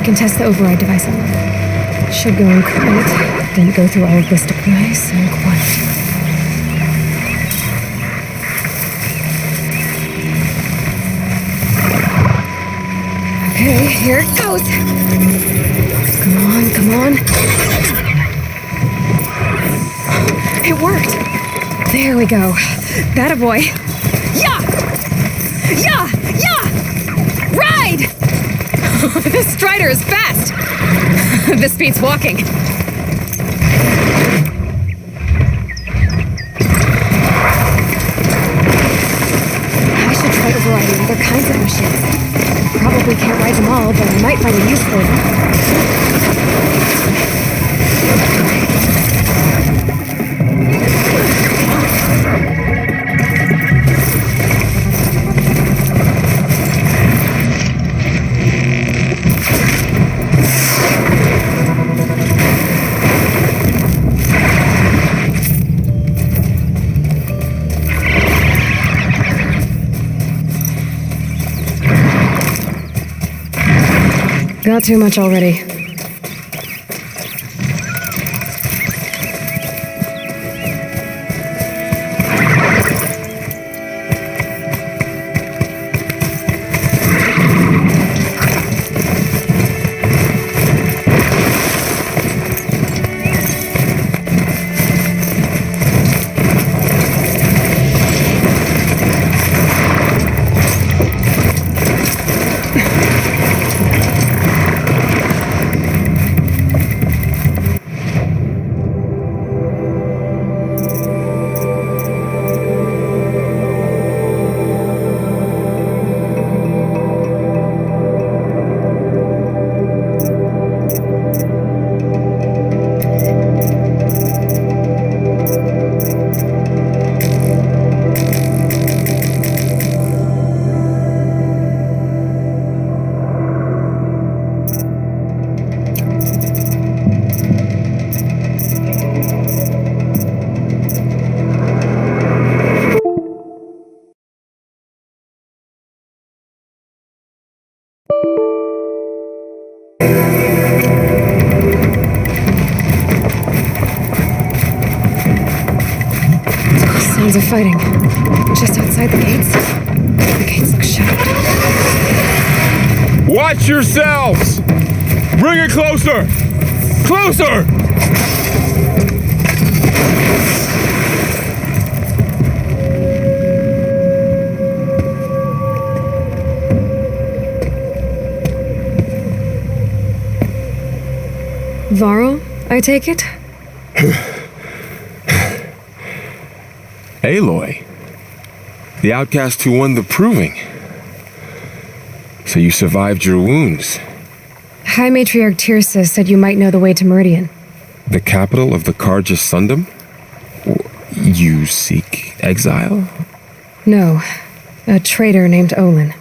can test the override device on them. Should go in quiet. Didn't go through all of this nice and quiet. Okay, here it goes. Come on, come on. It worked. There we go. That a boy. Yeah! Yeah! Yeah! Ride! This Strider is fast. This beats walking. I should try overriding other kinds of machines. Probably can't ride them all, but I might find a use for them. Not too much already. Sounds of fighting. Just outside the gates. The gates look shut. Watch yourselves! Bring it closer! Closer! Varl, I take it? Aloy. The outcast who won the proving. So you survived your wounds. High Matriarch Tirsa said you might know the way to Meridian. The capital of the Carja Sundom? You seek exile? No. A traitor named Olin.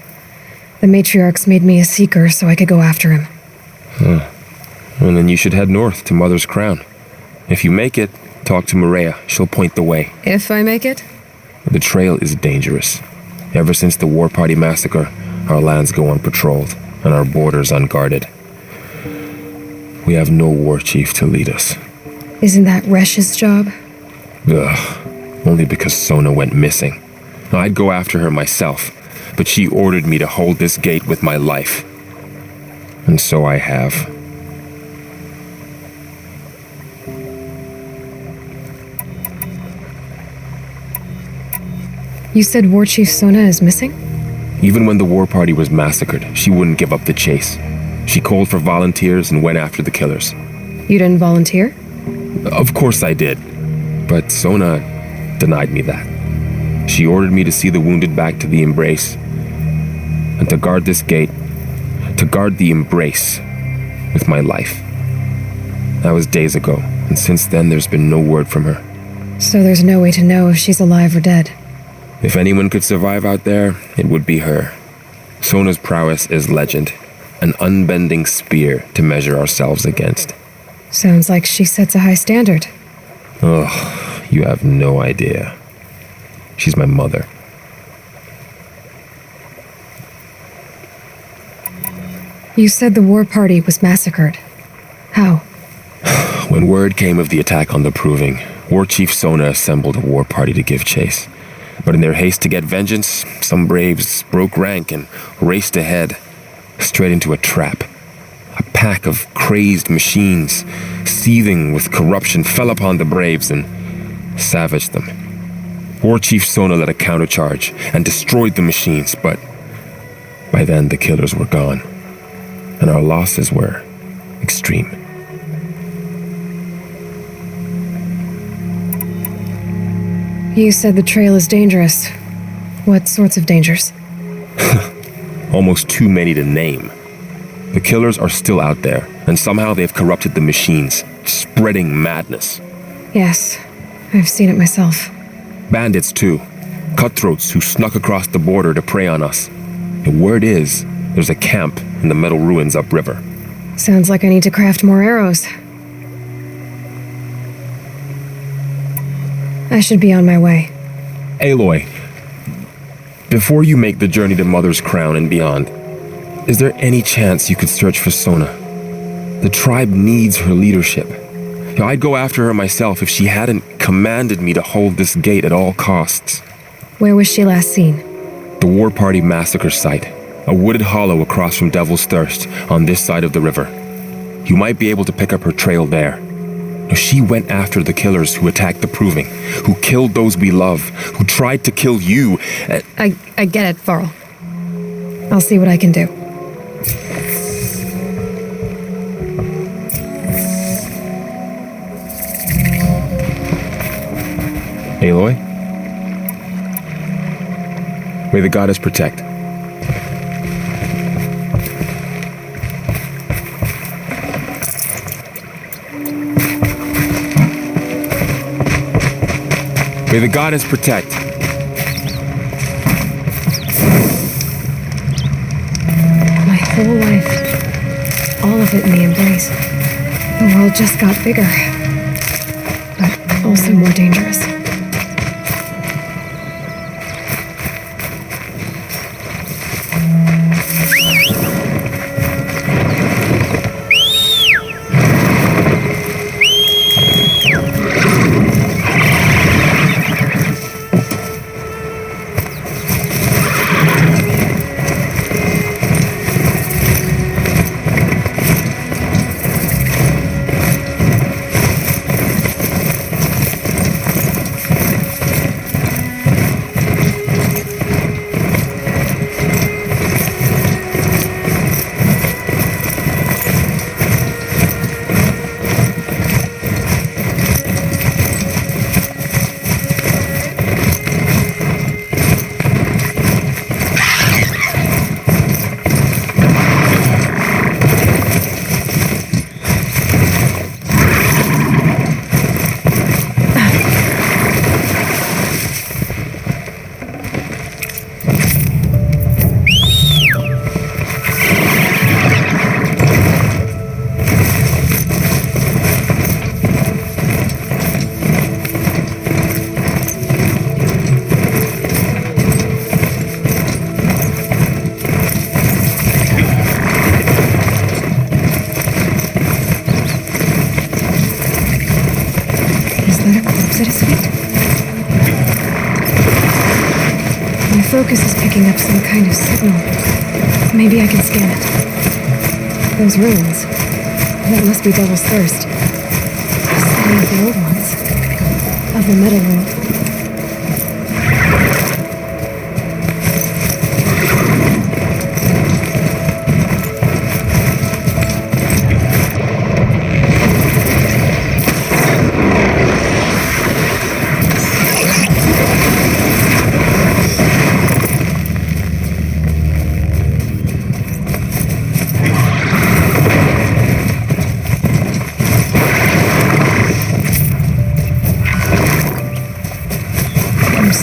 The Matriarchs made me a seeker so I could go after him. Huh. Well, then you should head north to Mother's Crown. If you make it, talk to Maria. She'll point the way. If I make it? The trail is dangerous. Ever since the War Party massacre, our lands go unpatrolled and our borders unguarded. We have no war chief to lead us. Isn't that Resh's job? Ugh. Only because Sona went missing. I'd go after her myself, but she ordered me to hold this gate with my life. And so I have. You said War Chief Sona is missing? Even when the War Party was massacred, she wouldn't give up the chase. She called for volunteers and went after the killers. You didn't volunteer? Of course I did. But Sona denied me that. She ordered me to see the wounded back to the Embrace. And to guard this gate. To guard the Embrace. With my life. That was days ago. And since then, there's been no word from her. So there's no way to know if she's alive or dead. If anyone could survive out there, it would be her. Sona's prowess is legend. An unbending spear to measure ourselves against. Sounds like she sets a high standard. Oh, you have no idea. She's my mother. You said the war party was massacred. How? When word came of the attack on the Proving, War Chief Sona assembled a war party to give chase. But in their haste to get vengeance, some braves broke rank and raced ahead, straight into a trap. A pack of crazed machines, seething with corruption, fell upon the braves and savaged them. War Chief Sona led a countercharge and destroyed the machines, but by then the killers were gone, and our losses were extreme. You said the trail is dangerous. What sorts of dangers? Almost too many to name. The killers are still out there, and somehow they've corrupted the machines, spreading madness. Yes, I've seen it myself. Bandits, too. Cutthroats who snuck across the border to prey on us. The word is, there's a camp in the metal ruins upriver. Sounds like I need to craft more arrows. I should be on my way. Aloy, before you make the journey to Mother's Crown and beyond, is there any chance you could search for Sona? The tribe needs her leadership. I'd go after her myself if she hadn't commanded me to hold this gate at all costs. Where was she last seen? The War Party massacre site, a wooded hollow across from Devil's Thirst on this side of the river. You might be able to pick up her trail there. She went after the killers who attacked the Proving, who killed those we love, who tried to kill you. I get it, Varl. I'll see what I can do. Aloy? May the goddess protect. May the goddess protect. My whole life, all of it in the embrace. The world just got bigger, but also more dangerous. At his feet. My focus is picking up some kind of signal. Maybe I can scan it. Those ruins. That must be Devil's Thirst. The city of the old ones. Of the metal world.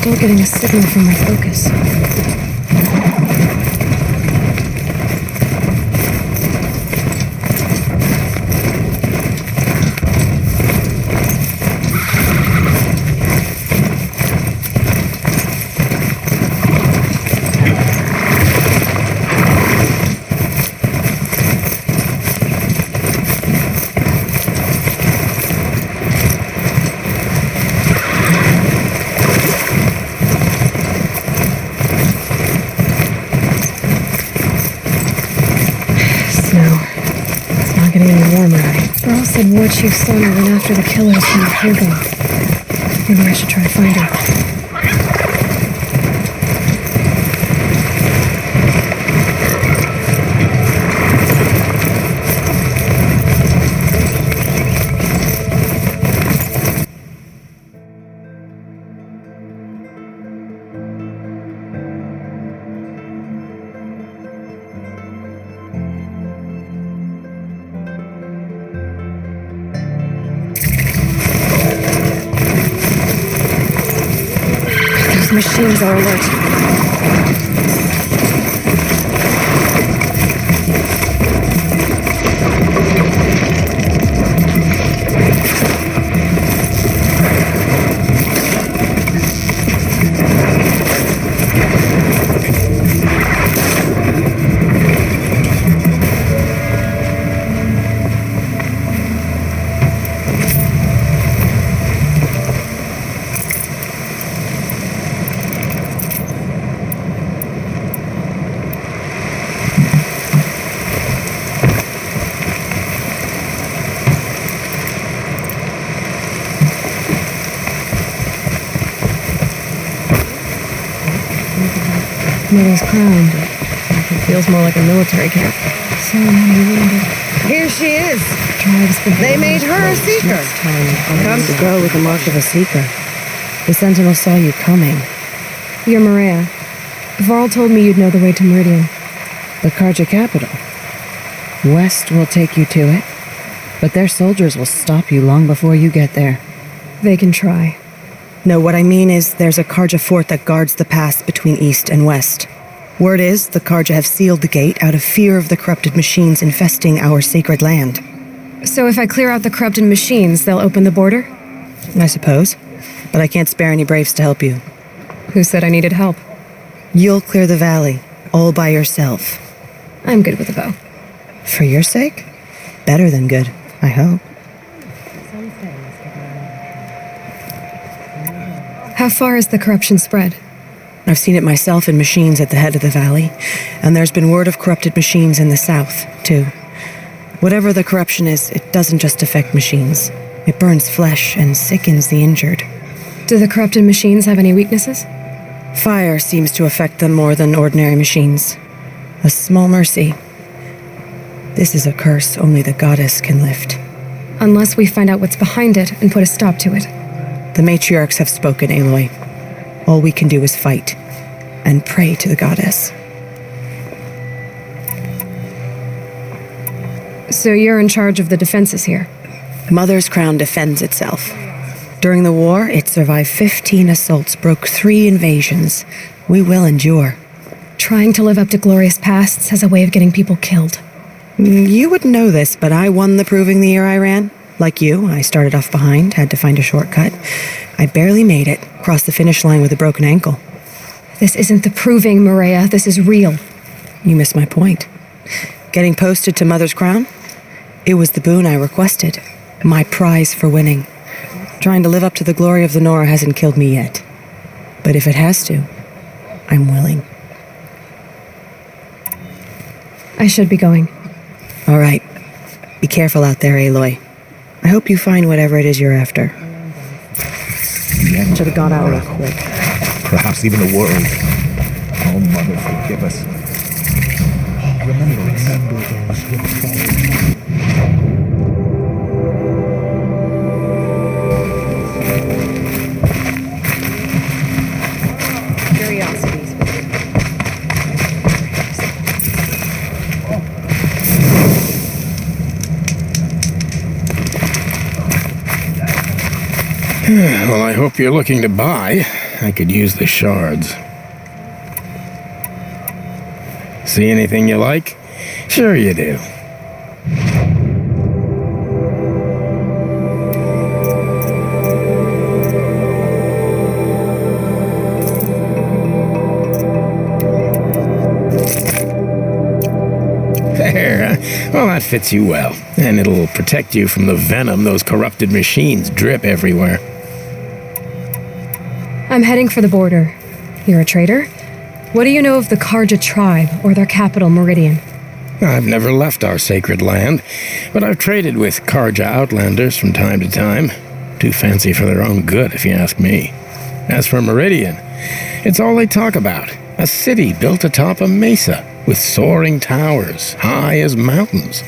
Still getting a signal from my focus. said War Chief Sona went after the killers from the Purgo. Maybe I should try to find her. Those machines are alert. Mother's crown, but it feels more like a military camp. So many wounded. Here she is. Drives the They made her a seeker. Comes to go with the mark of a seeker. The Sentinel saw you coming. You're Maria. Varl told me you'd know the way to Meridian. The Karja capital. West will take you to it, but their soldiers will stop you long before you get there. They can try. No, what I mean is there's a Karja fort that guards the pass between east and west. Word is the Karja have sealed the gate out of fear of the corrupted machines infesting our sacred land. So if I clear out the corrupted machines, they'll open the border? I suppose. But I can't spare any braves to help you. Who said I needed help? You'll clear the valley, all by yourself. I'm good with a bow. For your sake? Better than good, I hope. How far has the corruption spread? I've seen it myself in machines at the head of the valley, and there's been word of corrupted machines in the south, too. Whatever the corruption is, it doesn't just affect machines. It burns flesh and sickens the injured. Do the corrupted machines have any weaknesses? Fire seems to affect them more than ordinary machines. A small mercy. This is a curse only the goddess can lift. Unless we find out what's behind it and put a stop to it. The matriarchs have spoken, Aloy. All we can do is fight and pray to the goddess. So you're in charge of the defenses here? Mother's crown defends itself. During the war, it survived 15 assaults, broke 3 invasions. We will endure. Trying to live up to glorious pasts has a way of getting people killed. You wouldn't know this, but I won the proving the year I ran. Like you, I started off behind, had to find a shortcut. I barely made it, crossed the finish line with a broken ankle. This isn't the proving, Maria. This is real. You missed my point. Getting posted to Mother's crown? It was the boon I requested. My prize for winning. Trying to live up to the glory of the Nora hasn't killed me yet. But if it has to, I'm willing. I should be going. All right. Be careful out there, Aloy. I hope you find whatever it is you're after. Should have got out real quick. Perhaps even the world. Oh, Mother, forgive us. Remember those who have fallen. Curiosities. Well, I hope you're looking to buy. I could use the shards. See anything you like? Sure you do. There. Well, that fits you well. And it'll protect you from the venom those corrupted machines drip everywhere. I'm heading for the border. You're a trader? What do you know of the Karja tribe or their capital, Meridian? I've never left our sacred land, but I've traded with Karja outlanders from time to time. Too fancy for their own good, if you ask me. As for Meridian, it's all they talk about. A city built atop a mesa, with soaring towers, high as mountains.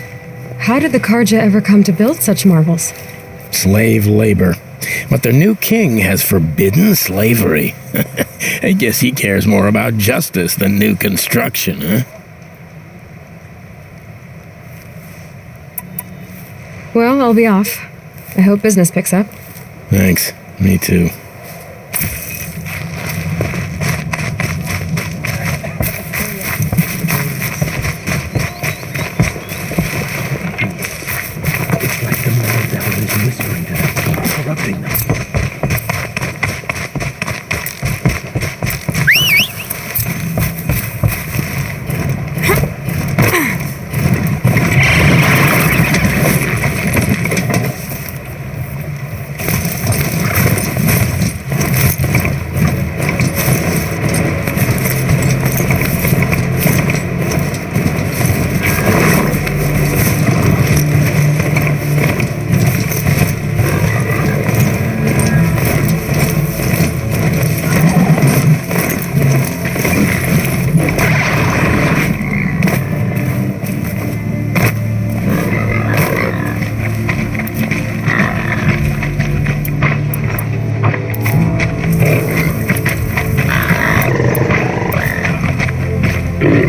How did the Karja ever come to build such marvels? Slave labor. But their new king has forbidden slavery. I guess he cares more about justice than new construction, huh? Well, I'll be off. I hope business picks up. Thanks. Me too. It's like the Mother Devil is whispering to them, corrupting them.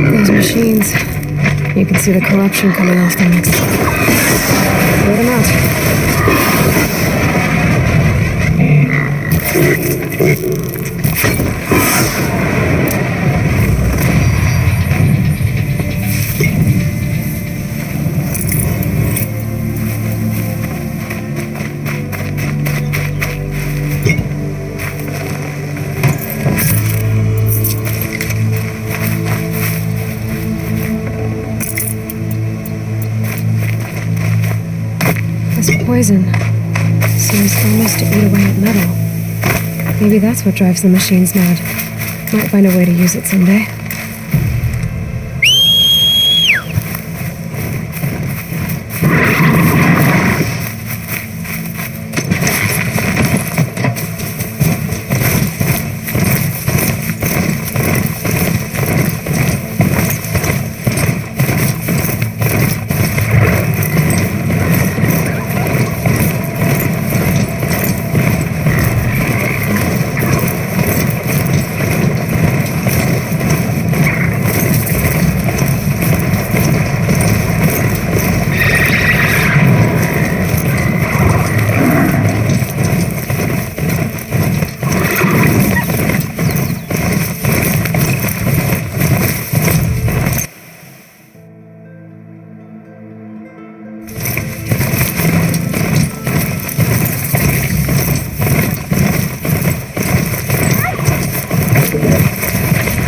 Those machines. You can see the corruption coming off them. Let them out. This poison seems almost to eat away at metal. Maybe that's what drives the machines mad. Might find a way to use it someday.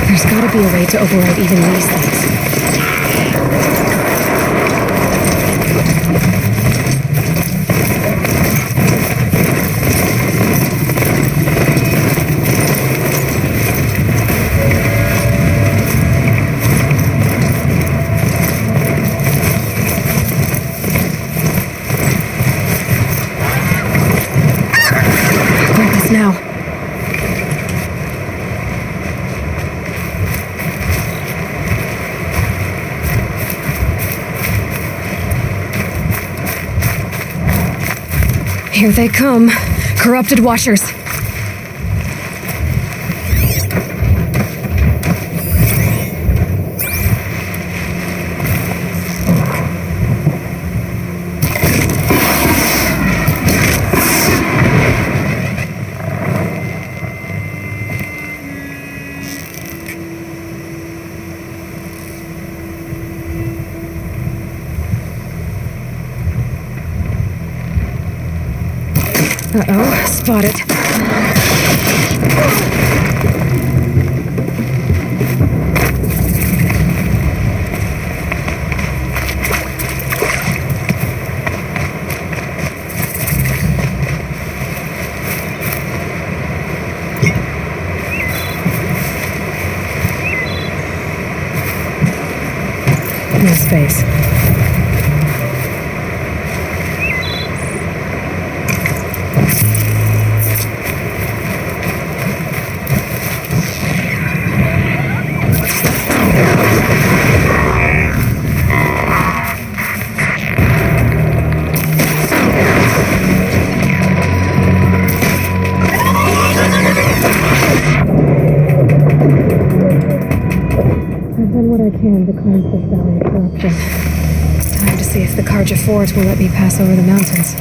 There's gotta be a way to override even these things. Grab this now. Here they come. Corrupted Watchers. Uh-oh, spotted. Those space. I've done what I can to cleanse this valley of corruption. Time to see if the Karja Forge will let me pass over the mountains.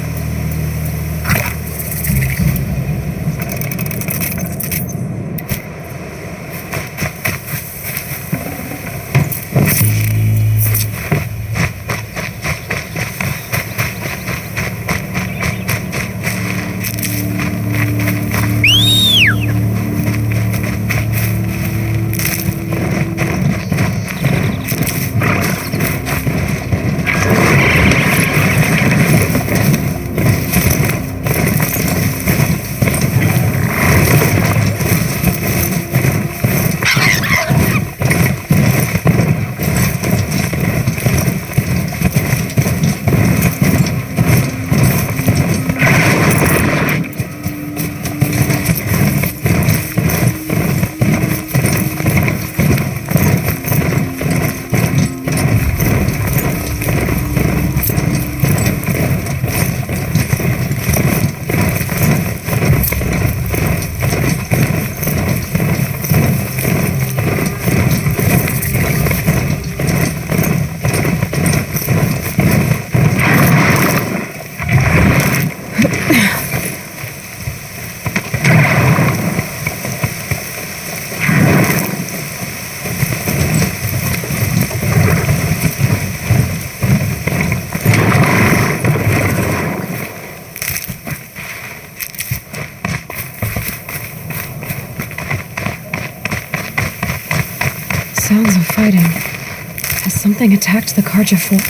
Sounds of fighting. Has something attacked the Karja Fort?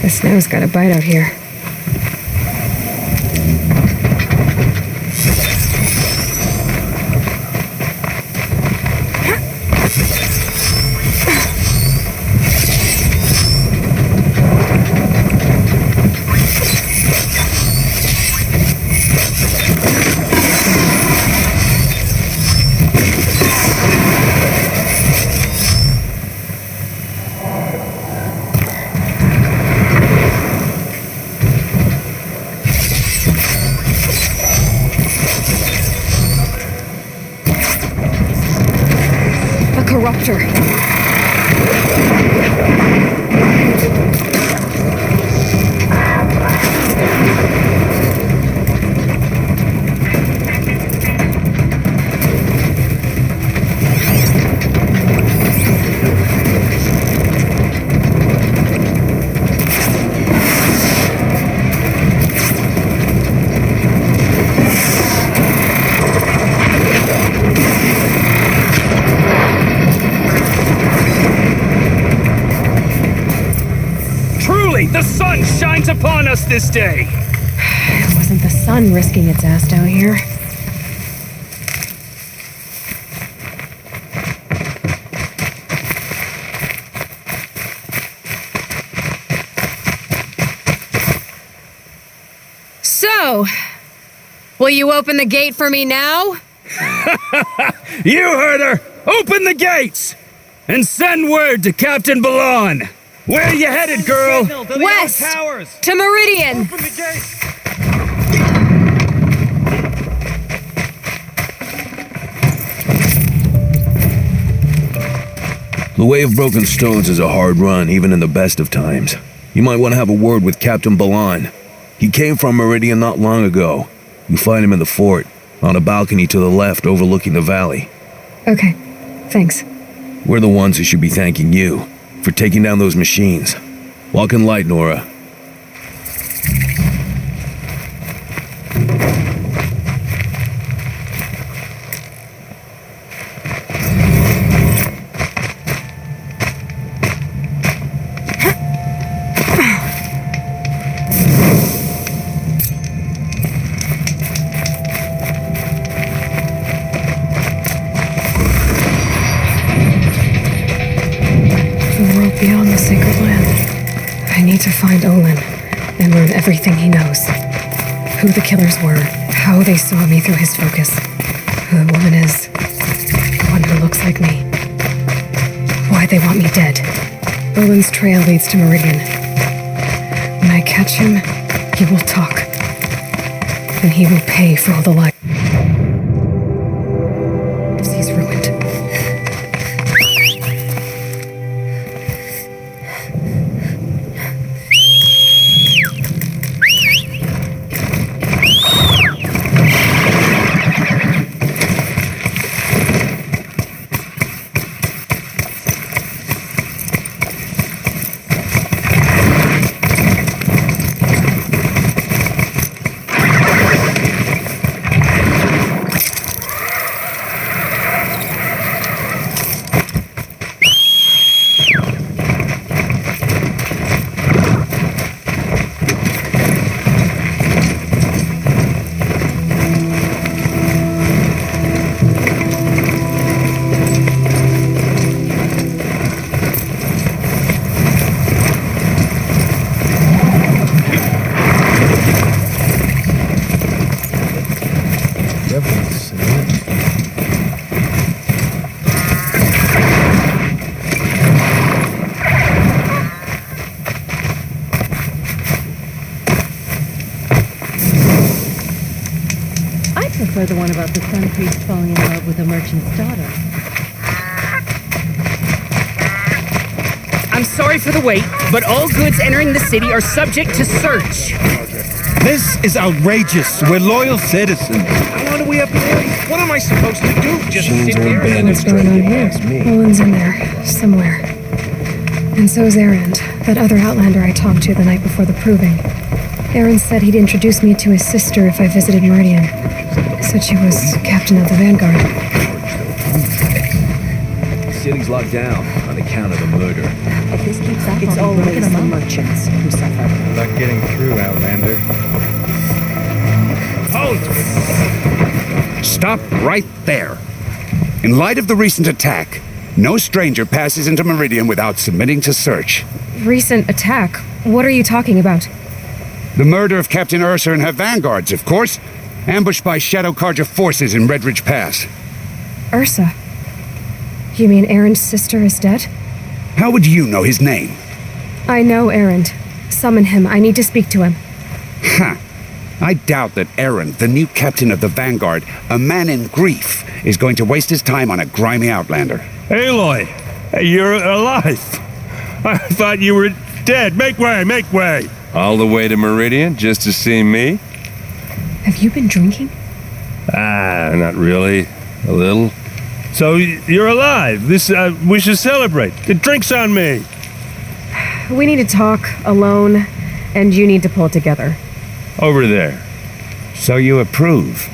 The snow's got a bite out here. Corruptor. The sun shines upon us this day! It wasn't the sun risking its ass down here. So, will you open the gate for me now? You heard her! Open the gates! And send word to Captain Balan! Where are you headed, girl? West! To Meridian! Open the gates! The Way of Broken Stones is a hard run, even in the best of times. You might want to have a word with Captain Balan. He came from Meridian not long ago. You find him in the fort, on a balcony to the left overlooking the valley. Okay, thanks. We're the ones who should be thanking you for taking down those machines. Walk in light, Nora. beyond the sacred land. I need to find Olin and learn everything he knows. Who the killers were, how they saw me through his focus, who the woman is, one who looks like me, why they want me dead. Olin's trail leads to Meridian. When I catch him, he will talk. And he will pay for all the lives he's ruined. I prefer the one about the sun priest falling in love with a merchant's daughter. I'm sorry for the wait, but all goods entering the city are subject to search. This is outrageous. We're loyal citizens. What are we up here? What am I supposed to do? Just sit here and What's going on here? Olin's in there, somewhere. And so is Erend, that other Outlander I talked to the night before the proving. Erend said he'd introduce me to his sister if I visited Meridian. Said she was captain of the Vanguard. The city's locked down on account of the murder. If this keeps up, it's always the merchants who suffer. Not getting through, Outlander. Halt! Stop right there. In light of the recent attack, no stranger passes into Meridian without submitting to search. Recent attack? What are you talking about? The murder of Captain Ursa and her vanguards, of course. Ambushed by Shadow Carja forces in Redridge Pass. Ursa? You mean Erend's sister is dead? How would you know his name? I know Erend. Summon him. I need to speak to him. Ha! I doubt that Erend, the new captain of the Vanguard, a man in grief, is going to waste his time on a grimy Outlander. Aloy, you're alive. I thought you were dead. Make way, make way. All the way to Meridian just to see me? Have you been drinking? Not really. A little. So you're alive. We should celebrate. The drink's on me. We need to talk alone, and you need to pull it together. Over there. So you approve?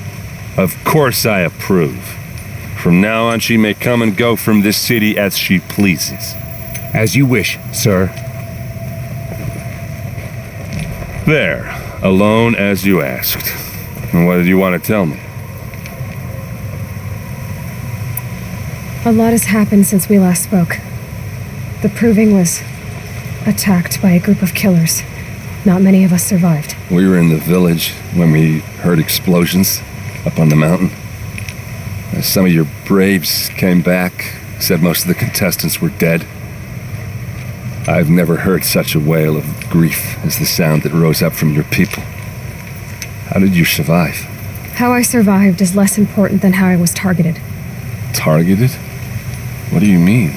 Of course I approve. From now on, she may come and go from this city as she pleases. As you wish, sir. There. Alone as you asked. And what did you want to tell me? A lot has happened since we last spoke. The Proving was attacked by a group of killers. Not many of us survived. We were in the village when we heard explosions up on the mountain. Some of your braves came back, said most of the contestants were dead. I've never heard such a wail of grief as the sound that rose up from your people. How did you survive? How I survived is less important than how I was targeted. Targeted? What do you mean?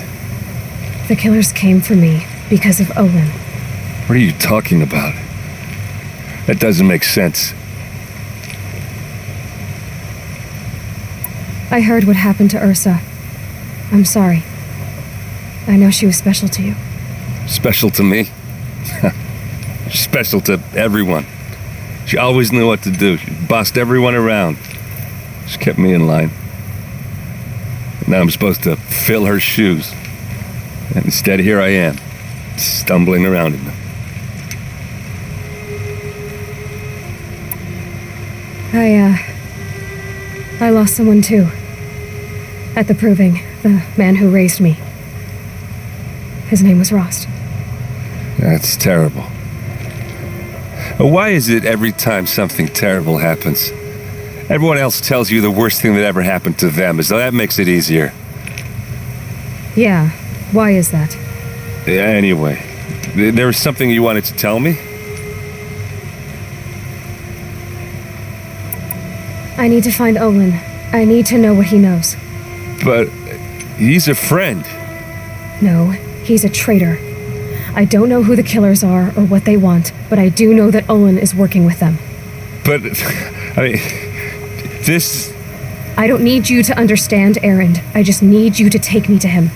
The killers came for me because of Olin. What are you talking about? That doesn't make sense. I heard what happened to Ursa. I'm sorry. I know she was special to you. Special to me? Special to everyone. She always knew what to do. She bossed everyone around. She kept me in line. Now I'm supposed to fill her shoes. And instead, here I am, stumbling around in them. I lost someone too. At the Proving, the man who raised me. His name was Rost. That's terrible. Why is it every time something terrible happens, everyone else tells you the worst thing that ever happened to them, as though that makes it easier? Yeah, why is that? Anyway, there was something you wanted to tell me? I need to find Olin. I need to know what he knows. But he's a friend. No, he's a traitor. I don't know who the killers are or what they want, but I do know that Olin is working with them. But, I mean, this... I don't need you to understand, Erend. I just need you to take me to him.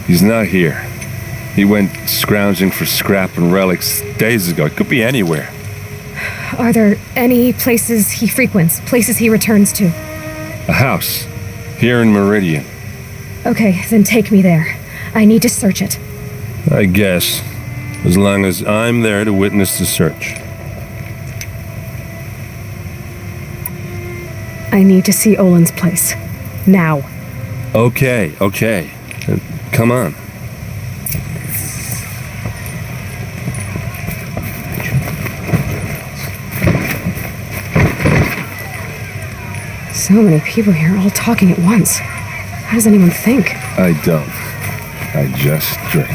He's not here. He went scrounging for scrap and relics days ago. It could be anywhere. Are there any places he frequents, places he returns to? A house. Here in Meridian. Okay, then take me there. I need to search it. I guess. As long as I'm there to witness the search. I need to see Olin's place. Now. Okay. Come on. So many people here all talking at once. How does anyone think? I don't. I just drink.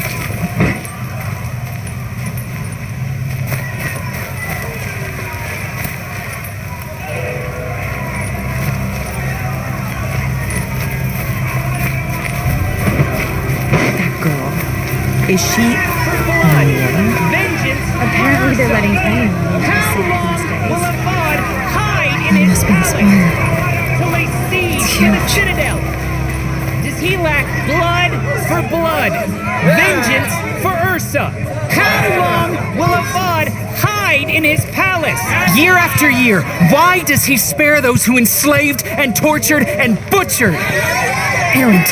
That girl. Is she... Apparently they're letting anyone into the city these days. That must be the spire. It's huge. Does he lack blood for blood? Vengeance for Ursa? How long will Avad hide in his palace? Year after year, why does he spare those who enslaved and tortured and butchered? Erend,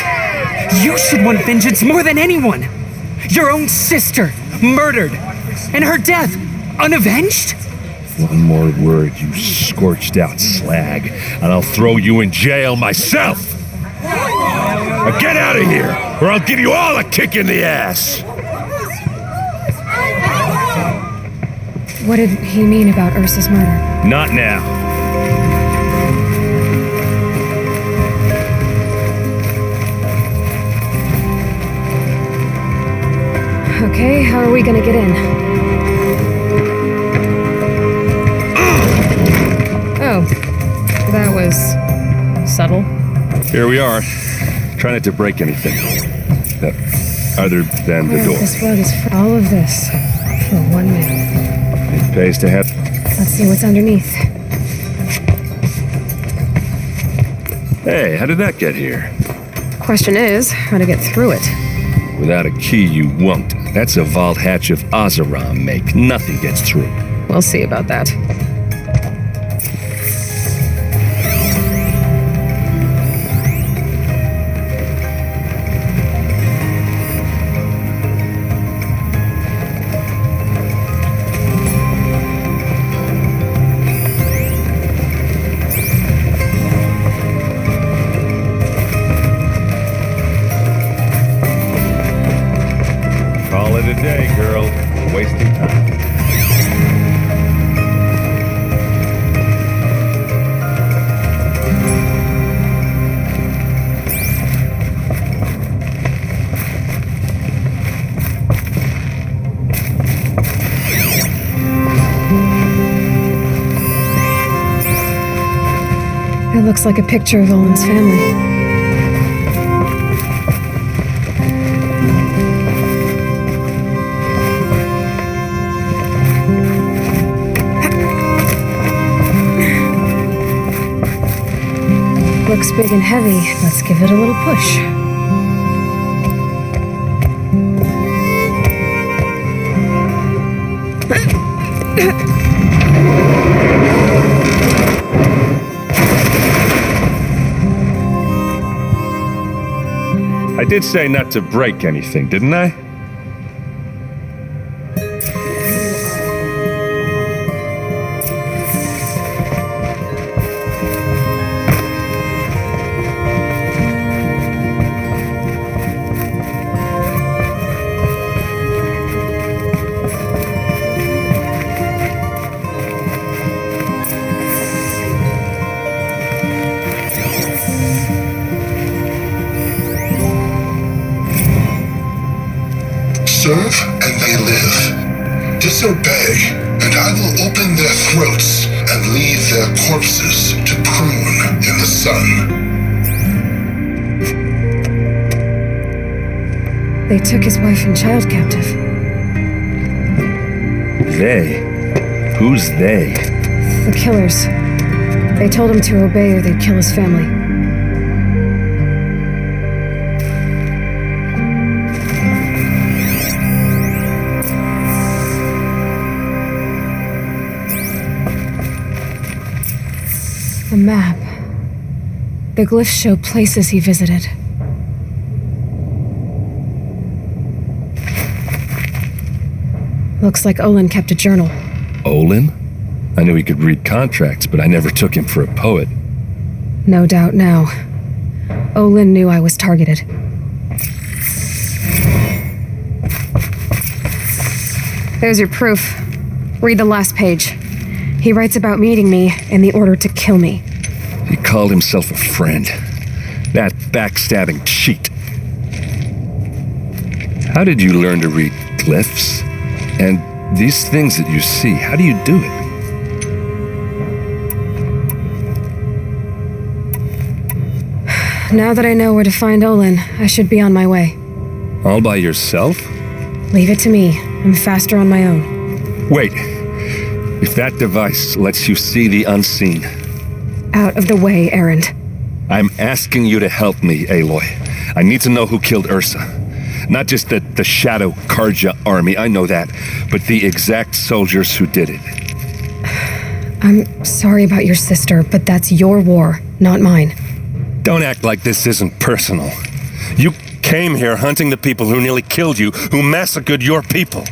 you should want vengeance more than anyone. Your own sister, murdered, and her death, unavenged? One more word, you scorched out slag, and I'll throw you in jail myself! Now get out of here, or I'll give you all a kick in the ass! What did he mean about Ursa's murder? Not now. Okay, how are we gonna get in? Oh, that was subtle. Here we are. Try not to break anything. Other than the door. This rug is for all of this. For one man. It pays to have... Let's see what's underneath. Hey, how did that get here? Question is, how to get through it. Without a key, you won't. That's a vault hatch of Oseram make. Nothing gets through. We'll see about that. Call it a day, girl. Wasting time. It looks like a picture of Olin's family. Looks big and heavy. Let's give it a little push. I did say not to break anything, didn't I? serve and they live. Disobey, and I will open their throats and leave their corpses to prune in the sun. They took his wife and child captive. They? Who's they? The killers. They told him to obey or they'd kill his family. A map. The glyphs show places he visited. Looks like Olin kept a journal. Olin? I knew he could read contracts, but I never took him for a poet. No doubt now. Olin knew I was targeted. There's your proof. Read the last page. He writes about meeting me and the order to kill me. He called himself a friend. That backstabbing cheat. How did you learn to read glyphs? And these things that you see, how do you do it? Now that I know where to find Olin, I should be on my way. All by yourself? Leave it to me. I'm faster on my own. Wait. If that device lets you see the unseen... Out of the way, Erend. I'm asking you to help me, Aloy. I need to know who killed Ursa. Not just the Shadow Karja army, I know that, but the exact soldiers who did it. I'm sorry about your sister, but that's your war, not mine. Don't act like this isn't personal. You came here hunting the people who nearly killed you, who massacred your people.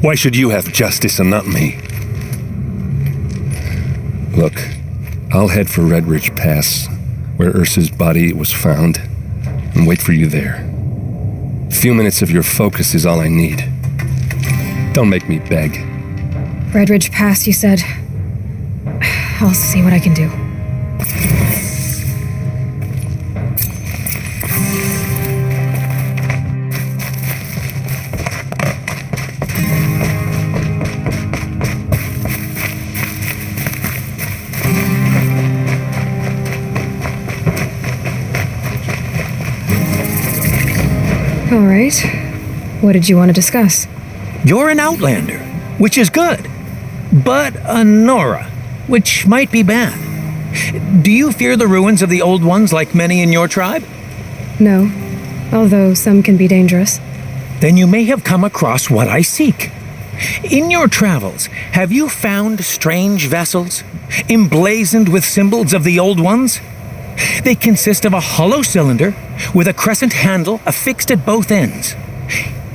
Why should you have justice and not me? Look, I'll head for Red Ridge Pass, where Ursa's body was found, and wait for you there. A few minutes of your focus is all I need. Don't make me beg. Red Ridge Pass, you said? I'll see what I can do. All right. What did you want to discuss? You're an outlander, which is good. But a Nora, which might be bad. Do you fear the ruins of the Old Ones like many in your tribe? No, although some can be dangerous. Then you may have come across what I seek. In your travels, have you found strange vessels, emblazoned with symbols of the Old Ones? They consist of a hollow cylinder with a crescent handle affixed at both ends.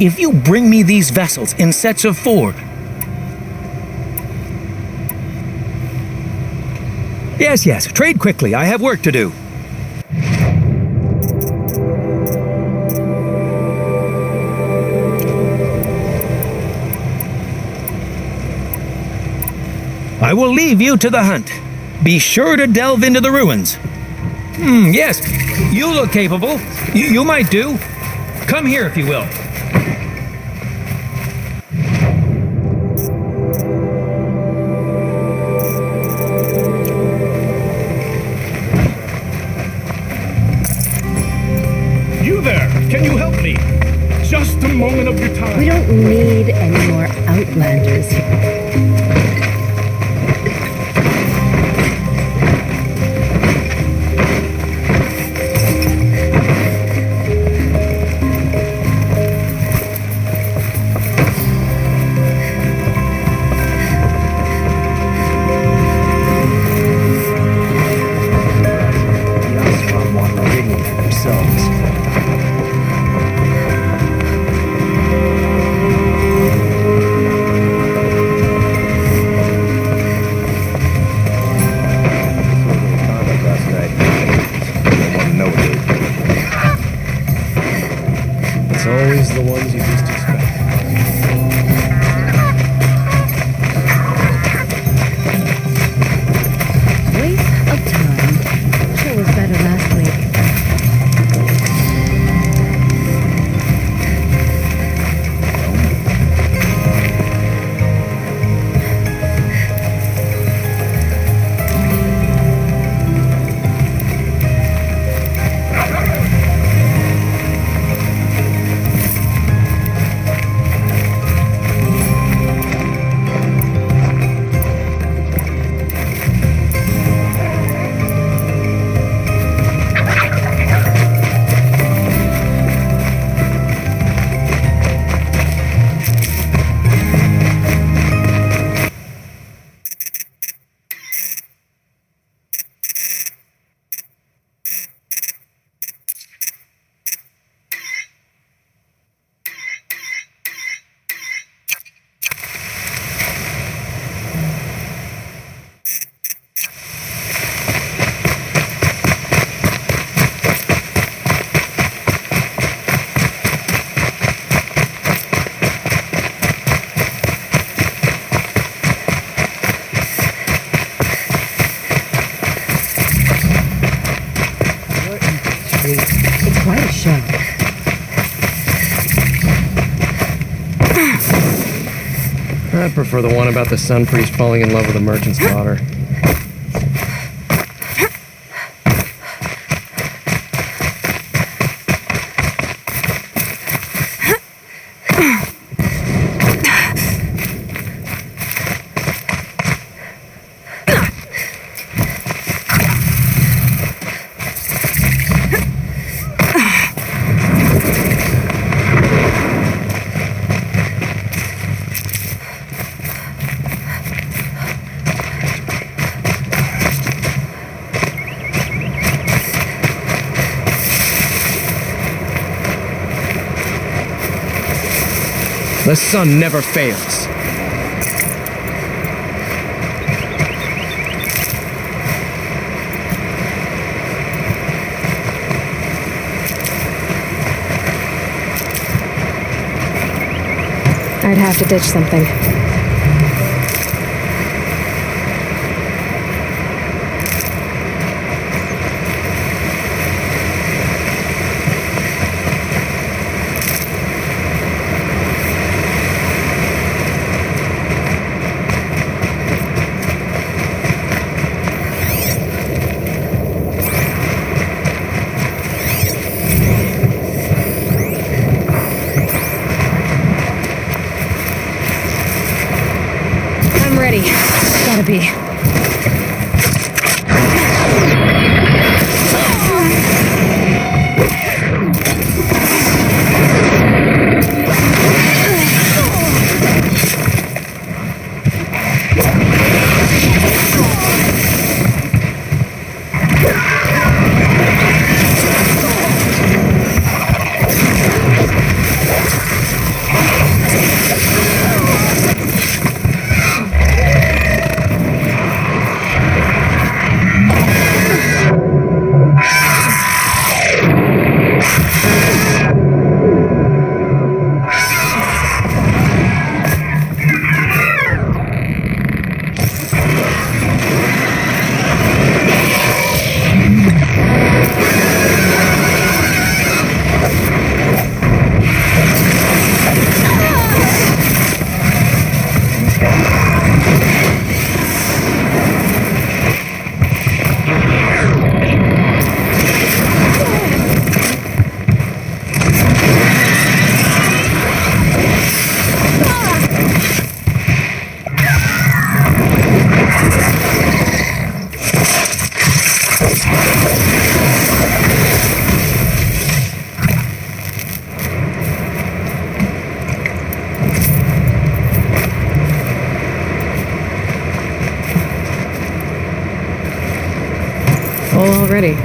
If you bring me these vessels in sets of 4... Yes, trade quickly. I have work to do. I will leave you to the hunt. Be sure to delve into the ruins. Yes, you look capable. You might do. Come here if you will. You there! Can you help me? Just a moment of your time. We don't need any more outlanders here. I prefer the one about the sun priest falling in love with a merchant's daughter. The sun never fails. I'd have to ditch something. I'm ready. Gotta be. Already.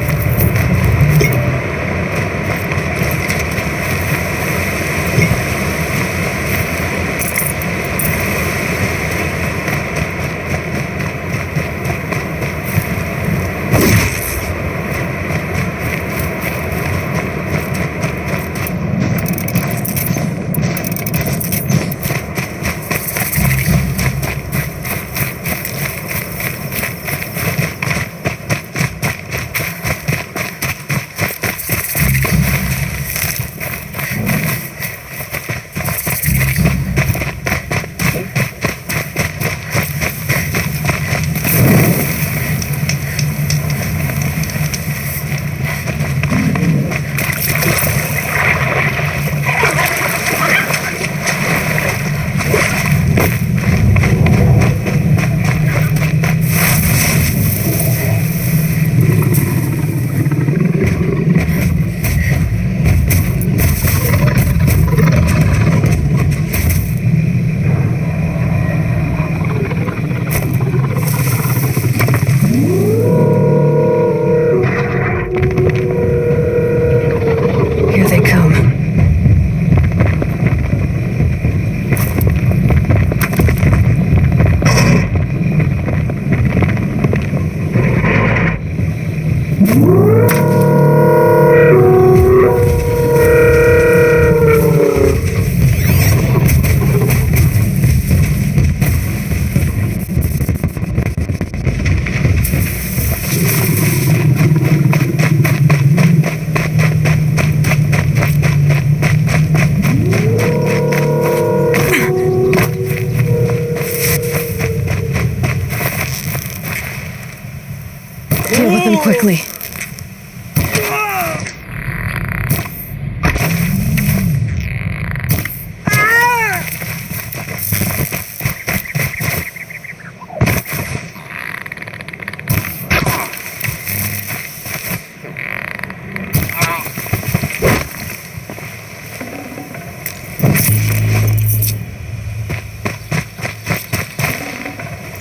Deal with them quickly.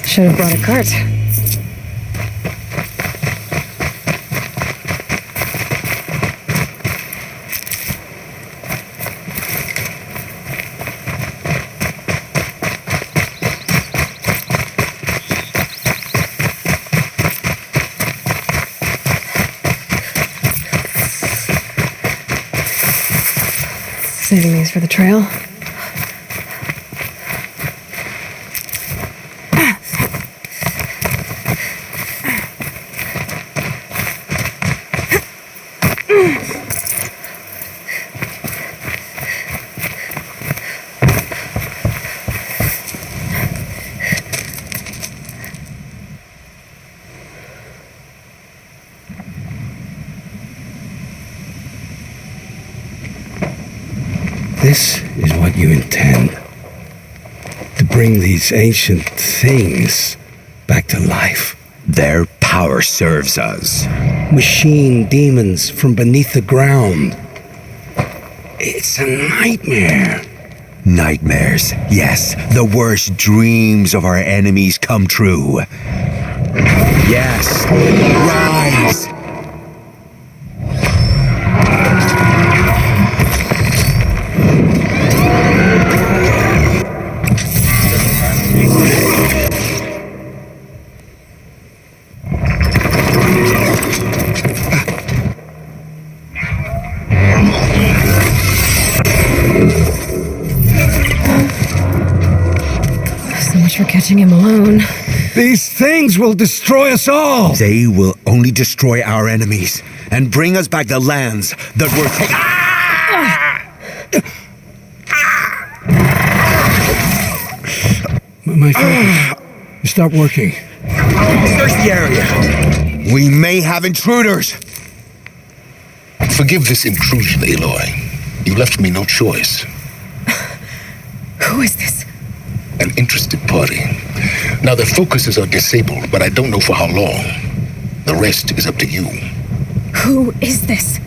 Should have brought a cart. Saving these for the trail. This is what you intend. To bring these ancient things back to life. Their power serves us. Machine demons from beneath the ground. It's a nightmare. Nightmares, yes. The worst dreams of our enemies come true. Yes, rise! So much for catching him alone. These things will destroy us all! They will only destroy our enemies and bring us back the lands that were taken. My focus. You stopped working. Search the area. We may have intruders. Forgive this intrusion, Aloy. You left me no choice. Who is this? An interested party. Now their focuses are disabled, but I don't know for how long. The rest is up to you. Who is this?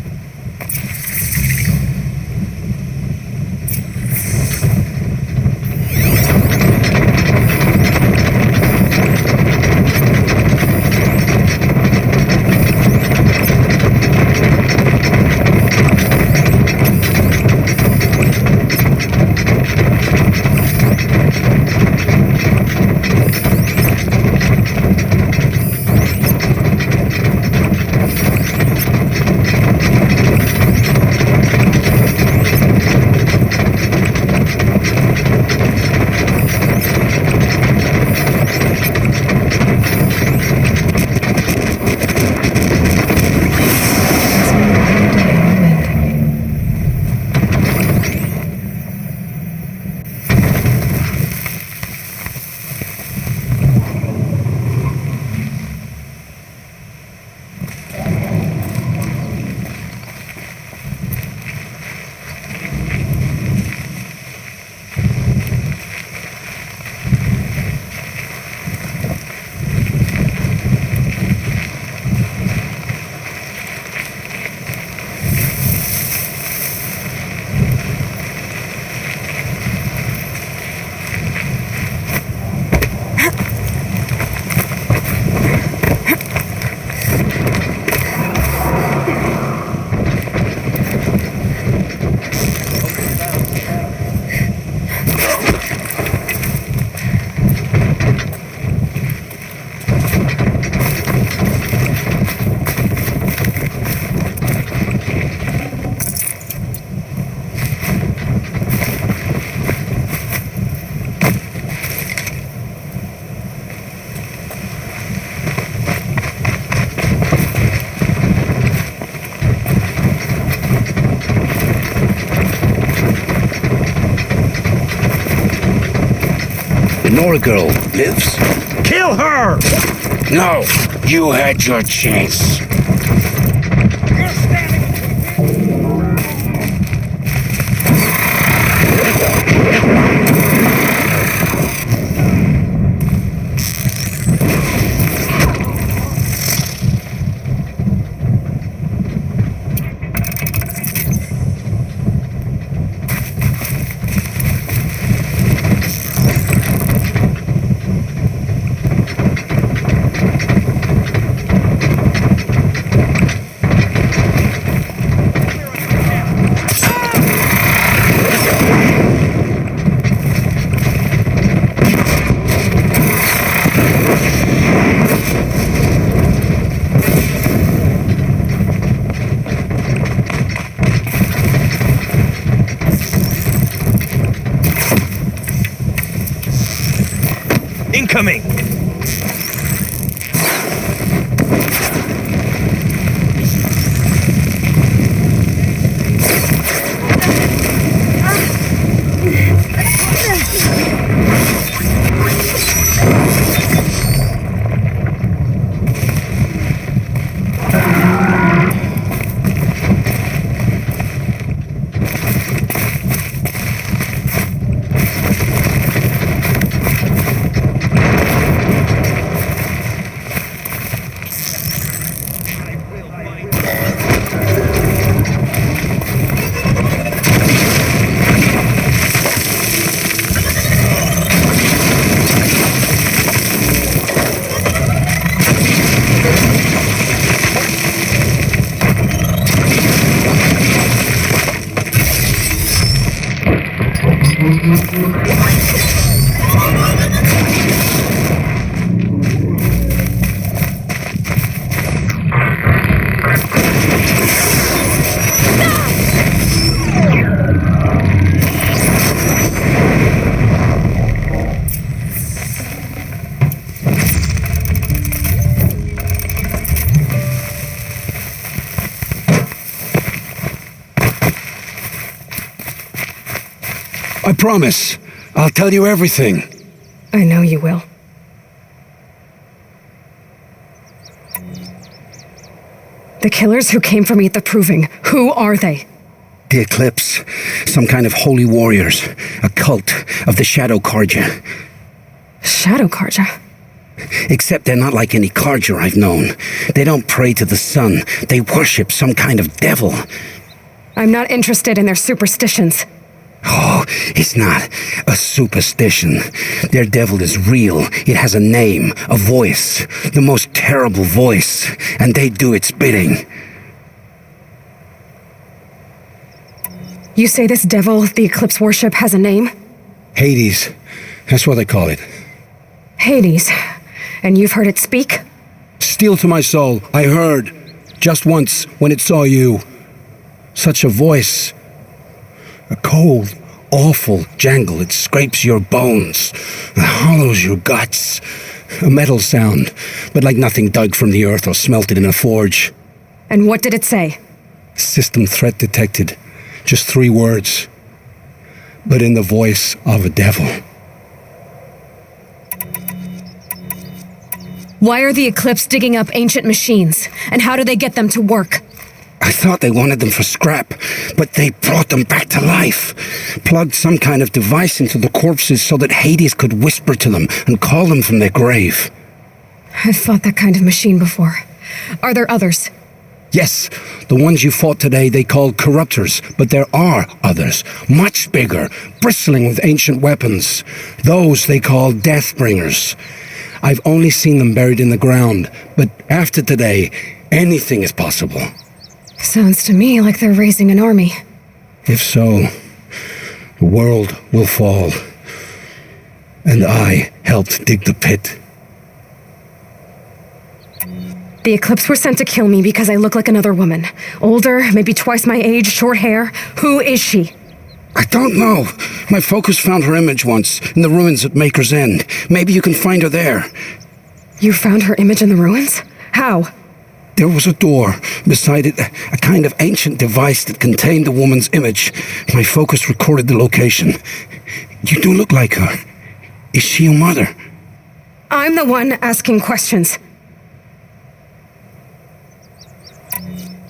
The Nora girl lives. Kill her! No! You had your chance. Incoming! I promise. I'll tell you everything. I know you will. The killers who came for me at the Proving, who are they? The Eclipse. Some kind of holy warriors. A cult of the Shadow Carja. Shadow Carja? Except they're not like any Carja I've known. They don't pray to the sun. They worship some kind of devil. I'm not interested in their superstitions. Oh, it's not a superstition. Their devil is real. It has a name, a voice, the most terrible voice, and they do its bidding. You say this devil the Eclipse worship has a name? Hades. That's what they call it. Hades. And you've heard it speak? Steel to my soul, I heard. Just once, when it saw you. Such a voice. A cold, awful jangle. It scrapes your bones, hollows your guts. A metal sound, but like nothing dug from the earth or smelted in a forge. And what did it say? System threat detected. Just 3 words. But in the voice of a devil. Why are the Eclipse digging up ancient machines? And how do they get them to work? I thought they wanted them for scrap, but they brought them back to life. Plugged some kind of device into the corpses so that Hades could whisper to them and call them from their grave. I've fought that kind of machine before. Are there others? Yes, the ones you fought today they called corruptors, but there are others, much bigger, bristling with ancient weapons. Those they call Deathbringers. I've only seen them buried in the ground, but after today, anything is possible. Sounds to me like they're raising an army. If so, the world will fall. And I helped dig the pit. The Eclipse were sent to kill me because I look like another woman. Older, maybe twice my age, short hair. Who is she? I don't know. My focus found her image once, in the ruins at Maker's End. Maybe you can find her there. You found her image in the ruins? How? There was a door. Beside it, a kind of ancient device that contained the woman's image. My focus recorded the location. You do look like her. Is she your mother? I'm the one asking questions.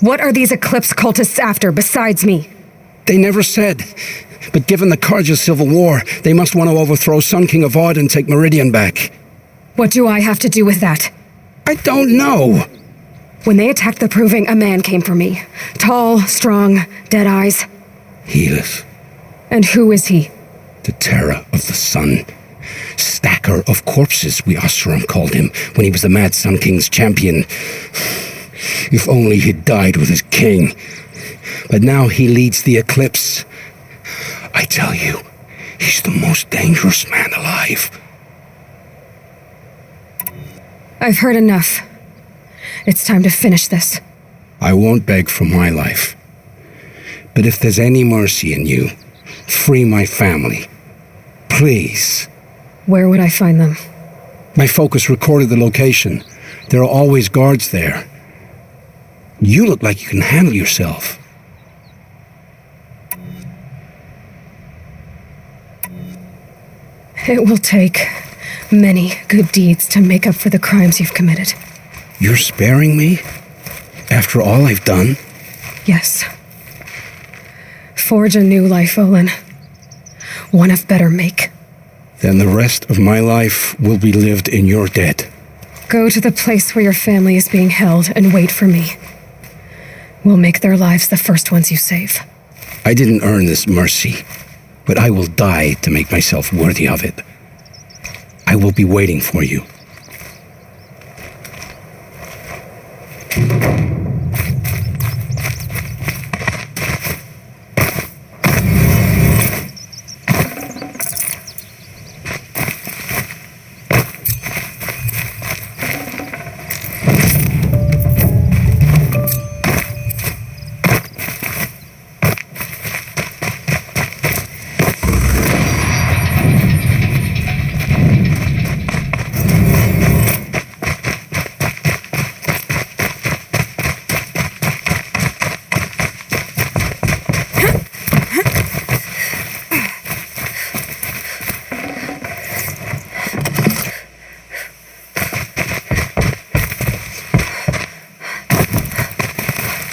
What are these Eclipse cultists after besides me? They never said. But given the Carja civil war, they must want to overthrow Sun King Avad and take Meridian back. What do I have to do with that? I don't know. When they attacked the Proving, a man came for me. Tall, strong, dead eyes. Helis, And who is he? the terror of the sun. Stacker of corpses, we Oseram called him, when he was the Mad Sun King's champion. If only he'd died with his king. But now he leads the Eclipse. I tell you, he's the most dangerous man alive. I've heard enough. It's time to finish this. I won't beg for my life. But if there's any mercy in you, free my family. Please. Where would I find them? My focus recorded the location. There are always guards there. You look like you can handle yourself. It will take many good deeds to make up for the crimes you've committed. You're sparing me? After all I've done? Yes. Forge a new life, Olin. One of better make. Then the rest of my life will be lived in your debt. Go to the place where your family is being held and wait for me. We'll make their lives the first ones you save. I didn't earn this mercy, but I will die to make myself worthy of it. I will be waiting for you.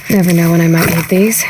Never know when I might need these.